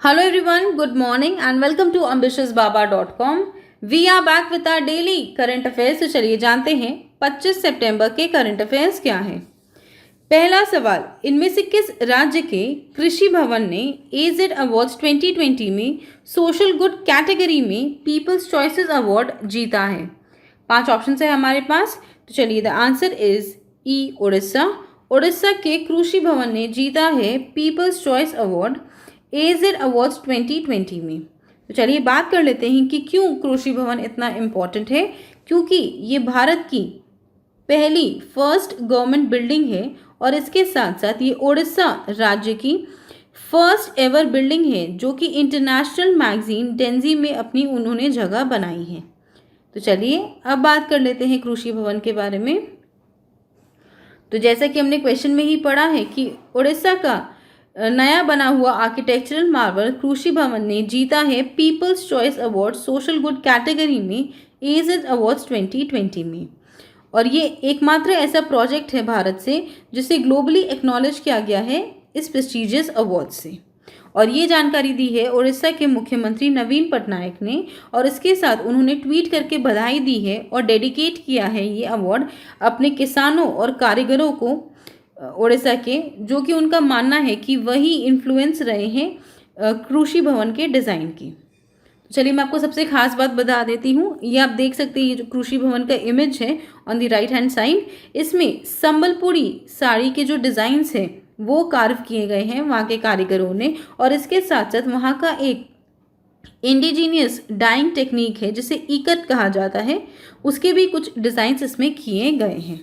Hello everyone, good morning and welcome to ambitiousbaba.com. We are back with our daily current affairs. तो चलिए जानते हैं 25 सितंबर के current affairs क्या हैं। पहला सवाल, इनमें से किस राज्य के कृषि भवन ने एजेड अवार्ड्स 2020 में सोशल गुड कैटेगरी में पीपल्स चॉइसेस अवार्ड जीता है। 5 ऑप्शन है हमारे पास। तो चलिए the answer is E Orissa. Orissa के कृषि भवन ने जीता है people's choice award AZ awards 2020 में। तो चलिए बात कर लेते हैं कि क्यों कृषि भवन इतना इम्पोर्टेंट है। क्योंकि ये भारत की पहली फर्स्ट गवर्नमेंट बिल्डिंग है और इसके साथ साथ ये उड़ीसा राज्य की फर्स्ट एवर बिल्डिंग है जो कि इंटरनेशनल मैगजीन डेंजी में अपनी उन्होंने जगह बनाई है। तो चलिए अब बात कर लेते हैं कृषि भवन के बारे में। तो जैसा कि हमने क्वेश्चन में ही पढ़ा है कि उड़ीसा का नया बना हुआ आर्किटेक्चरल मार्वल कृषि भवन ने जीता है people's choice award social good category में एजेड अवार्ड्स 2020 में। और ये एकमात्र ऐसा प्रोजेक्ट है भारत से जिसे ग्लोबली एक्नॉलेज किया गया है इस प्रेस्टिजियस अवार्ड से। और ये जानकारी दी है उड़ीसा के मुख्यमंत्री नवीन पटनायक ने और इसके साथ उन्होंने ट्वीट करके बधाई दी है और डेडिकेट किया है ये अवार्ड अपने किसानों और कारीगरों को उड़ीसा के, जो कि उनका मानना है कि वही इन्फ्लुएंस रहे हैं कृषि भवन के डिज़ाइन की। तो चलिए मैं आपको सबसे खास बात बता देती हूँ। ये आप देख सकते हैं, ये जो कृषि भवन का इमेज है on the right hand side, इसमें संबलपुरी साड़ी के जो डिज़ाइंस हैं वो कार्व किए गए हैं वहाँ के कारीगरों ने। और इसके साथ साथ वहाँ का एक इंडिजीनियस डाइंग टेक्निक है जिसे इकत कहा जाता है, उसके भी कुछ डिज़ाइंस इसमें किए गए हैं।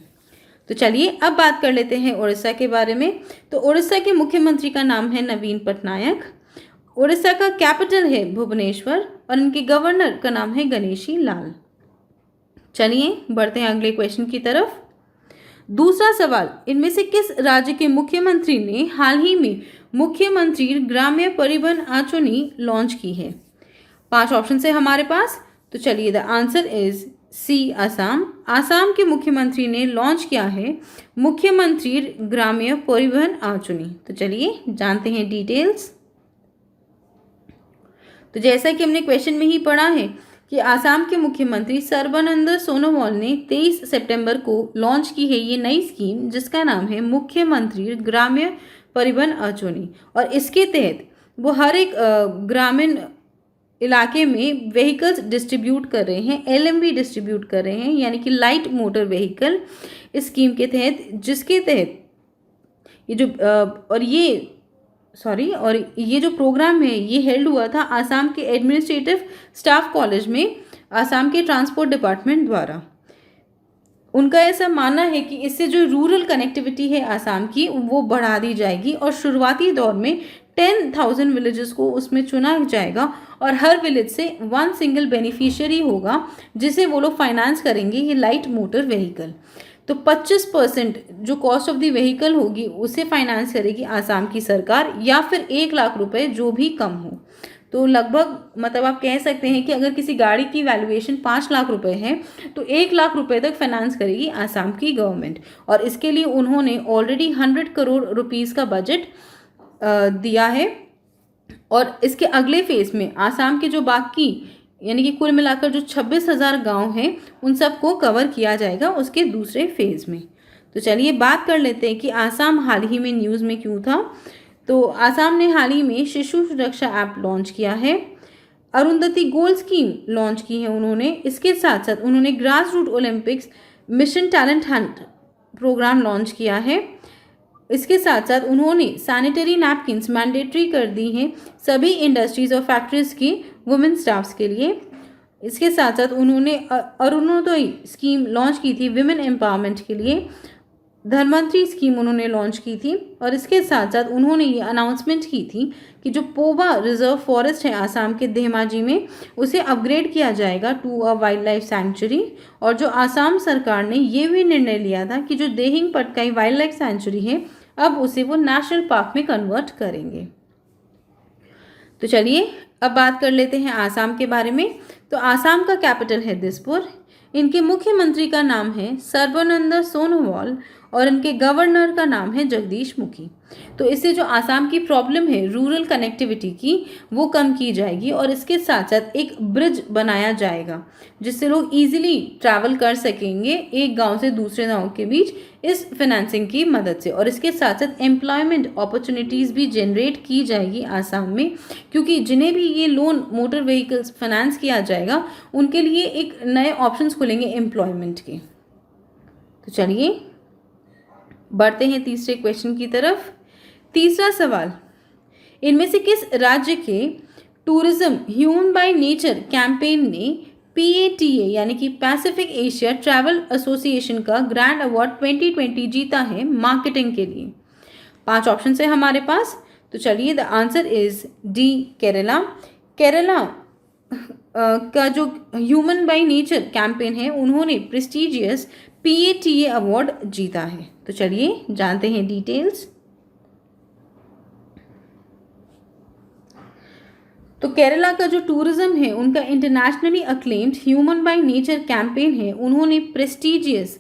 तो चलिए अब बात कर लेते हैं उड़ीसा के बारे में। तो उड़ीसा के मुख्यमंत्री का नाम है नवीन पटनायक। उड़ीसा का कैपिटल है भुवनेश्वर और इनके गवर्नर का नाम है गणेशी लाल। चलिए बढ़ते हैं अगले क्वेश्चन की तरफ। दूसरा सवाल, इनमें से किस राज्य के मुख्यमंत्री ने हाल ही में मुख्यमंत्री ग्राम्य परिवहन आचोनी लॉन्च की है। 5 ऑप्शन है हमारे पास। तो चलिए the answer is C Assam. Assam के मुख्यमंत्री ने लॉन्च किया है मुख्यमंत्री ग्राम्य परिवहन आचोनी। तो चलिए जानते हैं डिटेल्स। तो जैसा कि हमने क्वेश्चन में ही पढ़ा है कि आसाम के मुख्यमंत्री सर्बानंद सोनोवाल ने 23 सितंबर को लॉन्च की है ये नई स्कीम जिसका नाम है मुख्यमंत्री ग्राम्य परिवहन आचोनी। और इसके तहत वो हर एक ग्रामीण इलाके में व्हीकल्स डिस्ट्रीब्यूट कर रहे हैं, एलएमवी डिस्ट्रीब्यूट कर रहे हैं, यानी कि लाइट मोटर व्हीकल इस स्कीम के तहत, जिसके तहत ये जो और ये जो प्रोग्राम है ये हेल्ड हुआ था आसाम के एडमिनिस्ट्रेटिव स्टाफ कॉलेज में आसाम के ट्रांसपोर्ट डिपार्टमेंट द्वारा। उनका ऐसा मानना है कि इससे जो रूरल कनेक्टिविटी है आसाम की वो बढ़ा दी जाएगी और शुरुआती दौर में 10,000 विलेजेस को उसमें चुना जाएगा और हर विलेज से 1 सिंगल बेनिफिशियरी होगा जिसे वो लोग फाइनेंस करेंगे ये लाइट मोटर व्हीकल। तो 25% जो कॉस्ट ऑफ द व्हीकल होगी उसे फाइनेंस करेगी आसाम की सरकार, या फिर 1 लाख रुपए जो भी कम हो। तो लगभग मतलब आप कह सकते हैं कि अगर किसी गाड़ी की वैल्यूएशन 5 लाख रुपए है तो 1 लाख रुपए तक फाइनेंस करेगी आसाम की गवर्नमेंट। और इसके लिए उन्होंने ऑलरेडी 100 करोड़ रुपीस का बजट दिया है। और इसके अगले फेज में आसाम के जो बाकी यानी कि कुल मिलाकर जो 26,000 गाँव हैं उन सबको कवर किया जाएगा उसके दूसरे फेज में। तो चलिए बात कर लेते हैं कि आसाम हाल ही में न्यूज़ में क्यों था। तो आसाम ने हाल ही में शिशु सुरक्षा ऐप लॉन्च किया है, अरुंधति गोल्ड स्कीम लॉन्च की है उन्होंने। इसके साथ साथ उन्होंने grass root Olympics mission talent hunt programme launch किया है। इसके साथ साथ उन्होंने सैनिटरी नैपकिन्स मैंडेटरी कर दी हैं सभी इंडस्ट्रीज़ और फैक्ट्रीज़ की वुमेन स्टाफ्स के लिए। इसके साथ साथ उन्होंने अरुणोदय स्कीम लॉन्च की थी विमेन एम्पावरमेंट के लिए, धर्मंत्री स्कीम उन्होंने लॉन्च की थी। और इसके साथ साथ उन्होंने ये अनाउंसमेंट की थी कि जो पोवा रिजर्व फॉरेस्ट है आसाम के धेमाजी में उसे अपग्रेड किया जाएगा to a wild life sanctuary. और जो आसाम सरकार ने ये भी निर्णय लिया था कि जो Dehing Patkai wild life sanctuary है अब उसे वो नेशनल पार्क में कन्वर्ट करेंगे। तो चलिए अब बात कर लेते हैं आसाम के बारे में। तो आसाम का कैपिटल है दिसपुर। इनके मुख्यमंत्री का नाम है सर्बानंद सोनोवाल और इनके गवर्नर का नाम है जगदीश मुखी। तो इससे जो आसाम की प्रॉब्लम है रूरल कनेक्टिविटी की वो कम की जाएगी और इसके साथ साथ एक ब्रिज बनाया जाएगा जिससे लोग इजीली ट्रैवल कर सकेंगे एक गांव से दूसरे गांव के बीच इस फाइनेंसिंग की मदद से। और इसके साथ साथ एम्प्लॉयमेंट अपॉर्चुनिटीज़ भी जनरेट की जाएगी आसाम में, क्योंकि जिन्हें भी ये लोन मोटर व्हीकल्स फाइनेंस किया जाएगा उनके लिए एक नए ऑप्शंस खुलेंगे एम्प्लॉयमेंट के। तो चलिए बढ़ते हैं तीसरे क्वेश्चन की तरफ। तीसरा सवाल, इनमें से किस राज्य के tourism human by nature campaign ने PATA यानी कि पैसिफिक एशिया ट्रैवल एसोसिएशन का ग्रैंड अवार्ड 2020 जीता है मार्केटिंग के लिए? 5 ऑप्शन है हमारे पास। तो चलिए the answer is D Kerala. Kerala का जो ह्यूमन बाय नेचर कैंपेन है उन्होंने प्रेस्टिजियस PATA अवार्ड जीता है। तो चलिए जानते हैं डिटेल्स। तो केरला का जो टूरिज्म है उनका internationally acclaimed human by nature campaign है, उन्होंने प्रेस्टिजियस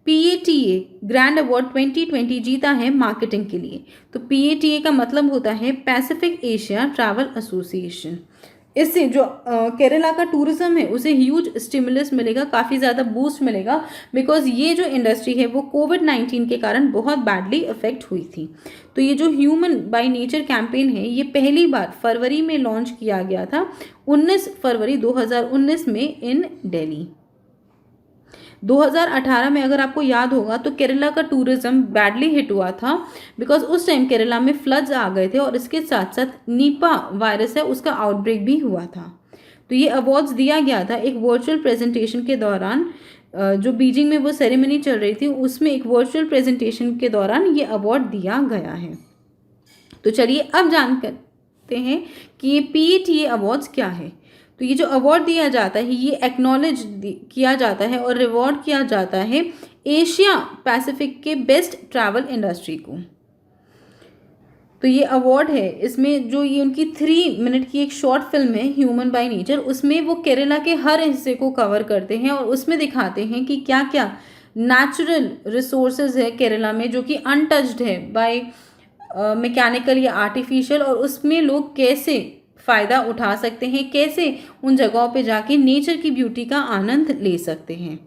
PATA ग्रैंड अवार्ड 2020 जीता है मार्केटिंग के लिए। तो PATA का मतलब होता है पैसिफिक एशिया ट्रैवल एसोसिएशन। इससे जो केरला का टूरिज्म है उसे ह्यूज स्टिमुलस मिलेगा, काफ़ी ज़्यादा बूस्ट मिलेगा, बिकॉज ये जो इंडस्ट्री है वो कोविड-19 के कारण बहुत बैडली अफेक्ट हुई थी। तो ये जो ह्यूमन बाय नेचर कैंपेन है ये पहली बार फरवरी में लॉन्च किया गया था, 19 फरवरी 2019 में इन दिल्ली। 2018 में अगर आपको याद होगा तो केरला का टूरिज्म बैडली हिट हुआ था, बिकॉज उस टाइम केरला में फ्लड्स आ गए थे और इसके साथ साथ निपा वायरस है उसका आउटब्रेक भी हुआ था। तो ये अवार्ड्स दिया गया था एक वर्चुअल प्रेजेंटेशन के दौरान, जो बीजिंग में वो सेरेमनी चल रही थी उसमें एक वर्चुअल प्रेजेंटेशन के दौरान ये अवार्ड दिया गया है। तो चलिए अब जान करते हैं कि ये PATA अवार्ड्स क्या है। तो ये जो अवार्ड दिया जाता है ये एक्नॉलेज किया जाता है और रिवॉर्ड किया जाता है एशिया पैसिफिक के बेस्ट ट्रैवल इंडस्ट्री को। तो ये अवार्ड है, इसमें जो ये उनकी 3 मिनट की एक शॉर्ट फिल्म है ह्यूमन बाय नेचर, उसमें वो केरला के हर हिस्से को कवर करते हैं और उसमें दिखाते हैं कि क्या क्या नेचुरल रिसोर्सेज है केरला में जो कि अनटच्ड है बाय मैकेनिकल या आर्टिफिशियल, और उसमें लोग कैसे फ़ायदा उठा सकते हैं, कैसे उन जगहों पे जाके नेचर की ब्यूटी का आनंद ले सकते हैं।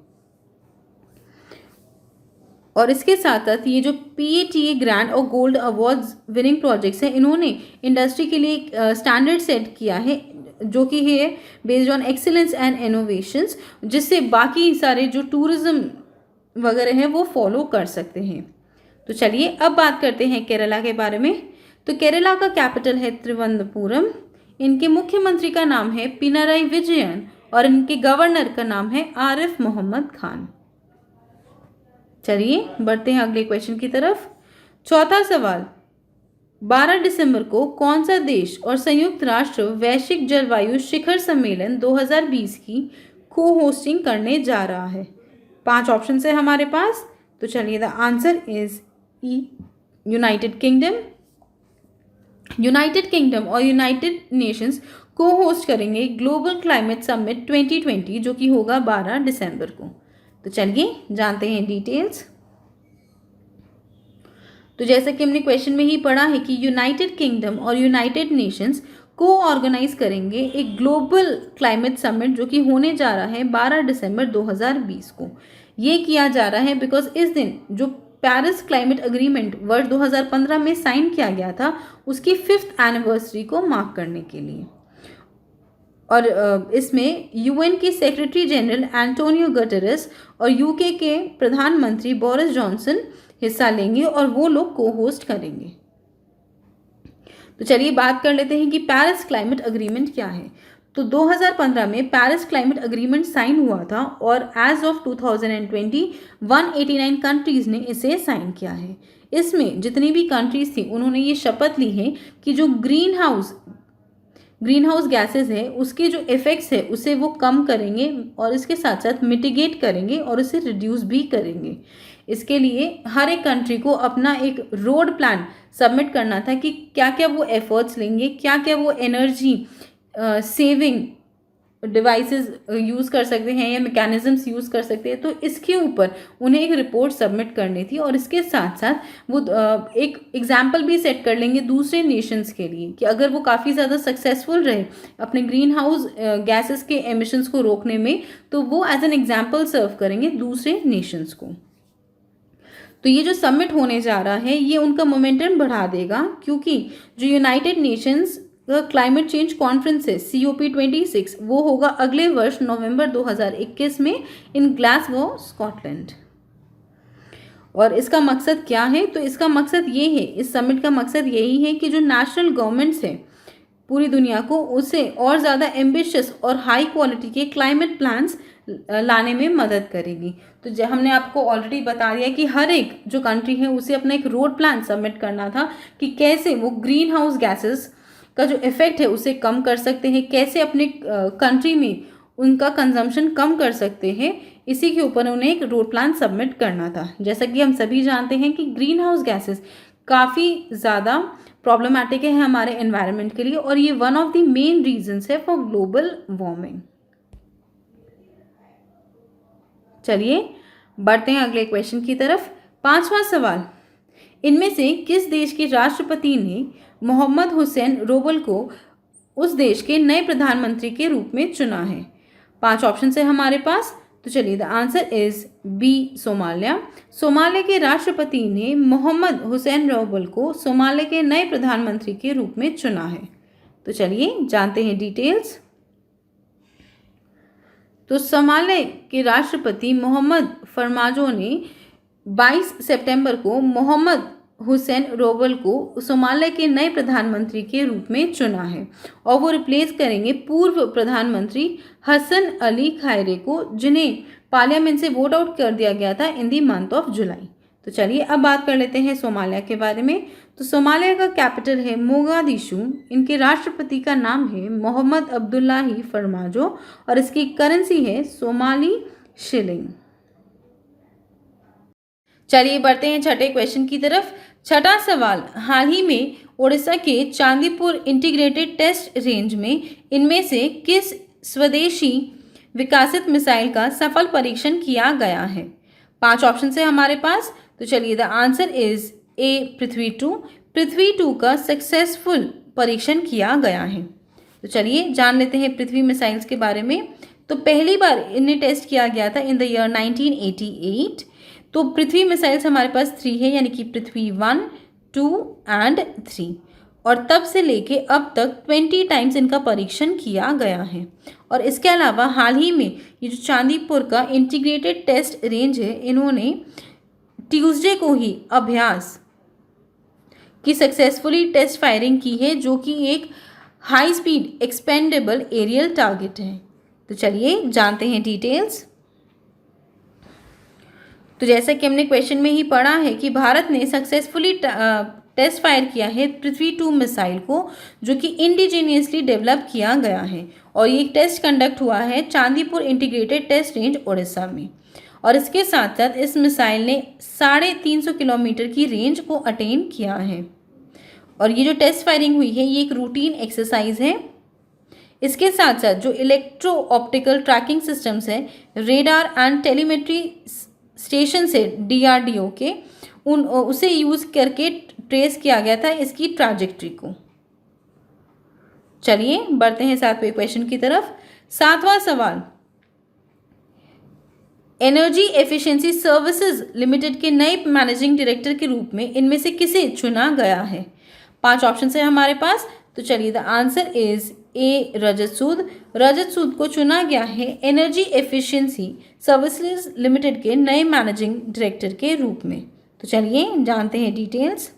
और इसके साथ साथ ये जो PATA ग्रैंड और गोल्ड अवार्ड्स विनिंग प्रोजेक्ट्स हैं इन्होंने इंडस्ट्री के लिए एक स्टैंडर्ड सेट किया है जो कि है based on excellence and innovations, जिससे बाकी सारे जो टूरिज्म वगैरह हैं वो फॉलो कर सकते हैं। तो चलिए अब बात करते हैं केरला के बारे में। तो केरला का कैपिटल है त्रिवंतपुरम, इनके मुख्यमंत्री का नाम है पिनाराई विजयन और इनके गवर्नर का नाम है आरिफ मोहम्मद खान। चलिए बढ़ते हैं अगले क्वेश्चन की तरफ। चौथा सवाल, 12 दिसंबर को कौन सा देश और संयुक्त राष्ट्र वैश्विक जलवायु शिखर सम्मेलन 2020 की को होस्टिंग करने जा रहा है? 5 ऑप्शन है हमारे पास। तो चलिए the answer is E United kingdom. United kingdom और यूनाइटेड नेशंस को होस्ट करेंगे ग्लोबल क्लाइमेट समिट 2020 जो कि होगा 12 दिसंबर को। तो चलिए जानते हैं डिटेल्स। तो जैसा कि हमने क्वेश्चन में ही पढ़ा है कि यूनाइटेड किंगडम और यूनाइटेड नेशंस को ऑर्गेनाइज करेंगे एक ग्लोबल क्लाइमेट समिट जो कि होने जा रहा है 12 दिसंबर 2020 को। ये किया जा रहा है बिकॉज इस दिन जो पेरिस क्लाइमेट अग्रीमेंट वर्ष 2015 में साइन किया गया था उसकी 5th एनिवर्सरी को मार्क करने के लिए। और इसमें UN के सेक्रेटरी जनरल एंटोनियो गुटेरेस और UK के प्रधानमंत्री बोरिस जॉनसन हिस्सा लेंगे और वो लोग को होस्ट करेंगे। तो चलिए बात कर लेते हैं कि पेरिस क्लाइमेट अग्रीमेंट क्या है। तो 2015 में पेरिस क्लाइमेट अग्रीमेंट साइन हुआ था और एज ऑफ 2020 189 कंट्रीज़ ने इसे साइन किया है। इसमें जितनी भी कंट्रीज़ थी उन्होंने ये शपथ ली है कि जो ग्रीन हाउस गैसेस है उसके जो इफ़ेक्ट्स है उसे वो कम करेंगे और इसके साथ साथ मिटिगेट करेंगे और उसे रिड्यूस भी करेंगे। इसके लिए हर एक कंट्री को अपना एक रोड प्लान सबमिट करना था कि क्या क्या वो एफर्ट्स लेंगे, क्या क्या वो एनर्जी सेविंग डिवाइसेस यूज़ कर सकते हैं या मैकेनिज्म्स यूज़ कर सकते हैं, तो इसके ऊपर उन्हें एक रिपोर्ट सबमिट करनी थी। और इसके साथ साथ वो एक एग्जाम्पल भी सेट कर लेंगे दूसरे नेशंस के लिए कि अगर वो काफ़ी ज़्यादा सक्सेसफुल रहे अपने ग्रीन हाउस गैसेस के एमिशंस को रोकने में, तो वो एज एन एग्जाम्पल सर्व करेंगे दूसरे नेशंस को। तो ये जो समिट होने जा रहा है ये उनका मोमेंटम बढ़ा देगा, क्योंकि जो United Nations climate change conference है COP26 वो होगा अगले वर्ष नवंबर 2021 में इन ग्लासगो, स्कॉटलैंड। और इसका मकसद क्या है? तो इसका मकसद ये है, इस समिट का मकसद यही है कि जो नेशनल गवर्नमेंट्स है पूरी दुनिया को, उसे और ज़्यादा एम्बिशियस और हाई क्वालिटी के क्लाइमेट प्लान्स लाने में मदद करेगी। तो जो हमने आपको ऑलरेडी बता दिया कि हर एक जो कंट्री है उसे अपना एक रोड प्लान सबमिट करना था कि कैसे वो ग्रीन हाउस गैसेस का जो इफेक्ट है उसे कम कर सकते हैं, कैसे अपने कंट्री में उनका कंजम्पशन कम कर सकते हैं। इसी के ऊपर उन्हें एक रोड प्लान सबमिट करना था। जैसा कि हम सभी जानते हैं कि ग्रीन हाउस गैसेस काफ़ी ज़्यादा प्रॉब्लमैटिक है हमारे एनवायरनमेंट के लिए, और ये one of the main reasons है फॉर ग्लोबल वार्मिंग। चलिए बढ़ते हैं अगले क्वेश्चन की तरफ। 5वां सवाल, इनमें से किस देश के राष्ट्रपति ने मोहम्मद हुसैन रोबल को उस देश के नए प्रधानमंत्री के रूप में चुना है? 5 ऑप्शन है हमारे पास। तो चलिए the answer is B, Somalia. Somalia के राष्ट्रपति ने मोहम्मद हुसैन रोबल को सोमालिया के नए प्रधानमंत्री के रूप में चुना है। तो चलिए जानते हैं डिटेल्स। तो सोमालिया के राष्ट्रपति मोहम्मद फरमाजो ने 22 सितंबर को मोहम्मद हुसैन रोबल को सोमालिया के नए प्रधानमंत्री के रूप में चुना है, और वो रिप्लेस करेंगे पूर्व प्रधानमंत्री हसन अली खायरे को, जिन्हें पार्लियामेंट से वोट आउट कर दिया गया था इन दी मंथ ऑफ जुलाई। तो चलिए अब बात कर लेते हैं सोमालिया के बारे में। तो सोमालिया का कैपिटल है मोगादिशु। इनके राष्ट्रपति का नाम है मोहम्मद अब्दुल्लाही फरमाजो, और इसकी करेंसी है सोमाली शिलिंग। चलिए बढ़ते हैं छठे क्वेश्चन की तरफ। छठा सवाल, हाल ही में ओडिशा के चांदीपुर इंटीग्रेटेड टेस्ट रेंज में इनमें से किस स्वदेशी विकसित मिसाइल का सफल परीक्षण किया गया है? 5 ऑप्शन है हमारे पास। तो चलिए द आंसर इज ए, पृथ्वी-2। पृथ्वी-2 का सक्सेसफुल परीक्षण किया गया है। तो चलिए जान लेते हैं पृथ्वी मिसाइल्स के बारे में। तो पहली बार इन्हें टेस्ट किया गया था इन द ईयर 1988। तो पृथ्वी मिसाइल्स हमारे पास 3 है, यानी कि पृथ्वी 1, 2 एंड 3, और तब से लेके अब तक 20 टाइम्स इनका परीक्षण किया गया है। और इसके अलावा हाल ही में ये जो चांदीपुर का इंटीग्रेटेड टेस्ट रेंज है, इन्होंने ट्यूसडे को ही अभ्यास की सक्सेसफुली टेस्ट फायरिंग की है, जो कि एक high speed expendable aerial target है। तो चलिए जानते हैं डिटेल्स। तो जैसा कि हमने क्वेश्चन में ही पढ़ा है कि भारत ने सक्सेसफुली टेस्ट फायर किया है पृथ्वी-2 मिसाइल को, जो कि इंडिजीनियसली डेवलप किया गया है, और ये टेस्ट कंडक्ट हुआ है Chandipur integrated test range Odisha में। और इसके साथ साथ इस मिसाइल ने 350 किलोमीटर की रेंज को अटेन किया है। और ये जो टेस्ट फायरिंग हुई है ये एक रूटीन एक्सरसाइज है। इसके साथ साथ जो इलेक्ट्रो ऑप्टिकल ट्रैकिंग सिस्टम्स है, रेडार एंड टेलीमेट्री स्टेशन से DRDO के, उसे यूज़ करके ट्रेस किया गया था इसकी ट्रैजेक्टरी को। चलिए बढ़ते हैं 7वें क्वेश्चन की तरफ। 7वां सवाल, एनर्जी एफिशिएंसी सर्विसेज लिमिटेड के नए मैनेजिंग डायरेक्टर के रूप में इनमें से किसे चुना गया है? 5 ऑप्शन है हमारे पास। तो चलिए द आंसर इज ए, रजत सूद। रजत सूद को चुना गया है एनर्जी एफिशिएंसी सर्विसेज लिमिटेड के नए मैनेजिंग डायरेक्टर के रूप में। तो चलिए जानते हैं डिटेल्स।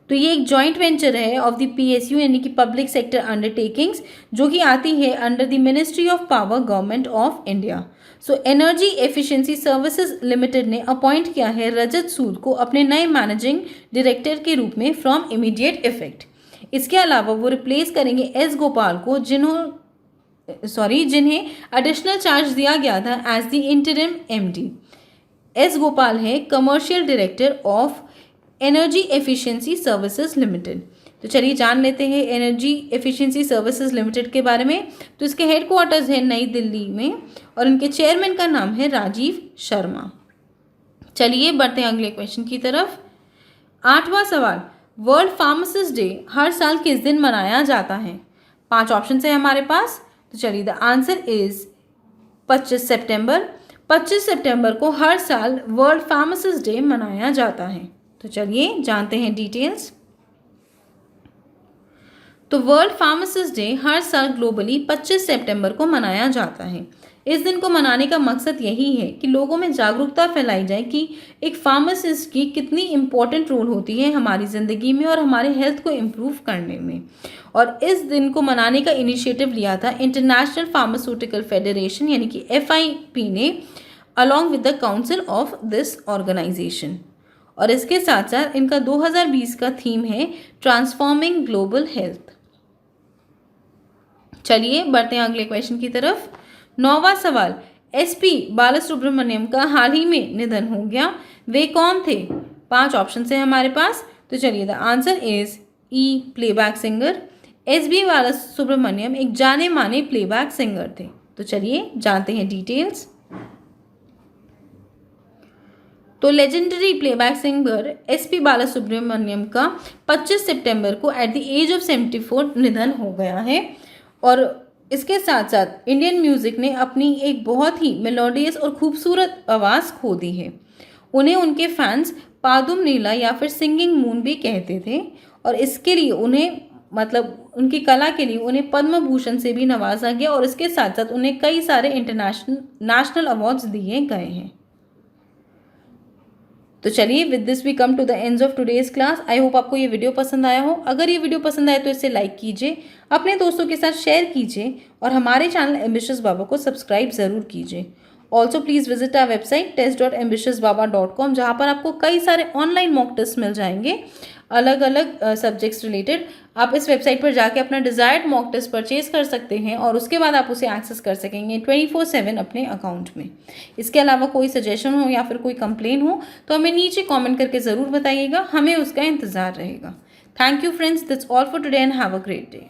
तो ये एक जॉइंट वेंचर है ऑफ द PSU, यानी कि पब्लिक सेक्टर अंडरटेकिंग्स, जो कि आती है under the ministry of power, government of India. So energy efficiency services limited ने अपॉइंट किया है रजत सूद को अपने नए मैनेजिंग डायरेक्टर के रूप में फ्रॉम इमीडिएट इफेक्ट। इसके अलावा वो रिप्लेस करेंगे एस गोपाल को, जिन्हें एडिशनल चार्ज दिया गया था as the interim MD। S Gopal है commercial director of energy efficiency services limited. तो चलिए जान लेते हैं एनर्जी एफिशिएंसी सर्विसेज लिमिटेड के बारे में। तो इसके हेडक्वार्टर्स है नई दिल्ली में और इनके चेयरमैन का नाम है राजीव शर्मा। चलिए बढ़ते हैं अगले क्वेश्चन की तरफ। 8वां सवाल, वर्ल्ड फार्मासिस्ट डे हर साल किस दिन मनाया जाता है? 5 ऑप्शन है हमारे पास। तो चलिए द आंसर इज 25 सितंबर। 25 सितंबर को हर साल वर्ल्ड फार्मासिस्ट डे मनाया जाता है। तो चलिए जानते हैं डिटेल्स। तो वर्ल्ड फार्मासिस्ट डे हर साल ग्लोबली 25 सितंबर को मनाया जाता है। इस दिन को मनाने का मकसद यही है कि लोगों में जागरूकता फैलाई जाए कि एक फार्मासिस्ट की कितनी इम्पोर्टेंट रोल होती है हमारी ज़िंदगी में और हमारे हेल्थ को इम्प्रूव करने में। और इस दिन को मनाने का इनिशिएटिव लिया था इंटरनेशनल फार्मास्यूटिकल फेडरेशन यानी कि FIP ने, along with the council of this organisation. और इसके साथ साथ इनका 2020 का थीम है ट्रांसफॉर्मिंग ग्लोबल हेल्थ। चलिए बढ़ते हैं अगले क्वेश्चन की तरफ। 9वां सवाल, SP बालासुब्रमण्यम का हाल ही में निधन हो गया, वे कौन थे? 5 ऑप्शन है हमारे पास। तो चलिए the answer is E playback singer. SP Balasubrahmanyam एक जाने माने प्लेबैक सिंगर थे। तो चलिए जानते हैं डिटेल्स। तो legendary playback singer SP Balasubrahmanyam का 25 सितंबर को एट द एज ऑफ 74 निधन हो गया है। और इसके साथ साथ इंडियन म्यूज़िक ने अपनी एक बहुत ही मेलोडियस और खूबसूरत आवाज़ खो दी है। उन्हें उनके फैंस पादुम नीला या फिर सिंगिंग मून भी कहते थे और इसके लिए उन्हें उनकी कला के लिए उन्हें पद्म भूषण से भी नवाजा गया और इसके साथ साथ उन्हें कई सारे नेशनल अवार्ड्स दिए गए हैं। तो चलिए with this we come to the end of today's class. I hope आपको ये वीडियो पसंद आया हो। अगर ये वीडियो पसंद आए तो इसे लाइक कीजिए, अपने दोस्तों के साथ शेयर कीजिए और हमारे चैनल एम्बिशियस बाबा को सब्सक्राइब ज़रूर कीजिए। Also please visit our website test.ambitiousbaba.com, जहाँ पर आपको कई सारे ऑनलाइन मॉक टेस्ट मिल जाएंगे अलग अलग सब्जेक्ट्स रिलेटेड। आप इस वेबसाइट पर जाके अपना डिज़ायर्ड मॉक टेस्ट परचेज कर सकते हैं और उसके बाद आप उसे एक्सेस कर सकेंगे 24/7 अपने अकाउंट में। इसके अलावा कोई सजेशन हो या फिर कोई कंप्लेन हो तो हमें नीचे कमेंट करके ज़रूर बताइएगा, हमें उसका इंतज़ार रहेगा। Thank you friends, that's all for today and have a great day.